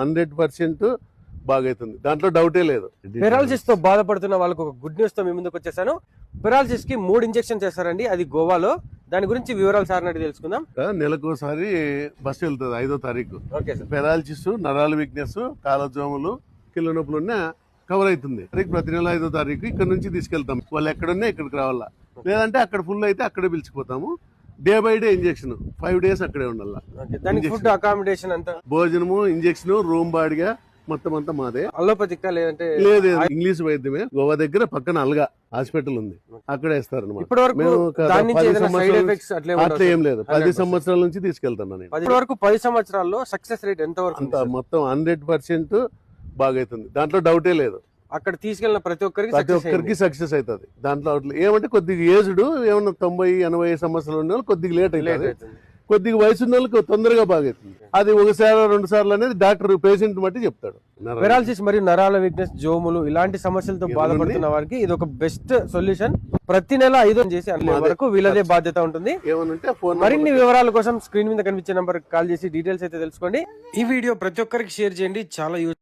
100% బాగైతుంది, దాంట్లో డౌటే లేదు. పెరాలసిస్ తో బాధపడుతున్న వాళ్ళకు ఒక గుడ్ న్యూస్ తో మీ ముందుకు వచ్చేసాను. పెరాలసిస్ కి 3 ఇంజెక్షన్ చేస్తారండి, అది గోవాలో. దాని గురించి వివరాలు సార్ అడిగి తెలుసుకుందాం. నెలకోసారి బస్సు వెళ్తుంది 5వ తారీఖు. Okay sir. పెరాలసిస్, నరాల వీక్నెస్, కాలజోములు, కిళ్ళ నొప్పులు ఉన్నా కవర్ అవుతుంది. ప్రతి నెల 5వ తారీఖు ఇక్కడ నుంచి తీసుకెళ్తాం. వాళ్ళు ఎక్కడున్నా ఇక్కడికి రావాలా, లేదంటే అక్కడ ఫుల్ అయితే అక్కడే పిలిచిపోతాము. Day by day injection, 5 days అక్కడే ఉండాలా. దానికి ఫుడ్ అకామిడేషన్ అంతా, భోజనము, ఇంజెక్షన్, రూమ్ బాడిగా మొత్తం అంతా మాదే. అలోపతికా లేదంటే లేదు, ఇంగ్లీష్ వైద్యమే. గోవా దగ్గర పక్కన అల్గా హాస్పిటల్ ఉంది, అక్కడ వేస్తారు అనమాట. ఇప్పటి వరకు అట్లా ఏం లేదు. 10 సంవత్సరాల నుంచి తీసుకెళ్తాను నేను. ఇప్పటి వరకు 10 సంవత్సరాల్లో సక్సెస్ రేట్ ఎంత వరకు? అంత మొత్తం 100% బాగైతుంది, దాంట్లో డౌటే లేదు. అక్కడ తీసుకెళ్లిన ప్రతి ఒక్కరికి సక్సెస్ అవుతుంది. దాంట్లో ఏమంటే కొద్దిగా ఏజ్డ్, ఏమన్నా 90-80 సంవత్సరాలు ఉన్న వాళ్ళు కొద్దిగా లేట్ అవుతుంది. కొద్దిగా వయసు ఉన్న వాళ్ళకి తొందరగా బాగైతుంది. అది 1-2 సార్లు అనేది డాక్టర్ పేషెంట్ బట్టి చెప్తాడు. పెరాలసిస్ మరియు నరాల వీక్నెస్, జోములు ఇలాంటి సమస్యలతో బాధపడుతున్న వారికి ఇది ఒక బెస్ట్ సొల్యూషన్. ప్రతి నెల 5 చేసి అన్ని వరకు వీళ్ళదే బాధ్యత ఉంటుంది. మరిన్ని వివరాల కోసం స్క్రీన్ మీద కనిపించే నంబర్ కాల్ చేసి డీటెయిల్స్ అయితే తెలుసుకోండి. ఈ వీడియో ప్రతి ఒక్కరికి షేర్ చేయండి, చాలా యూజ్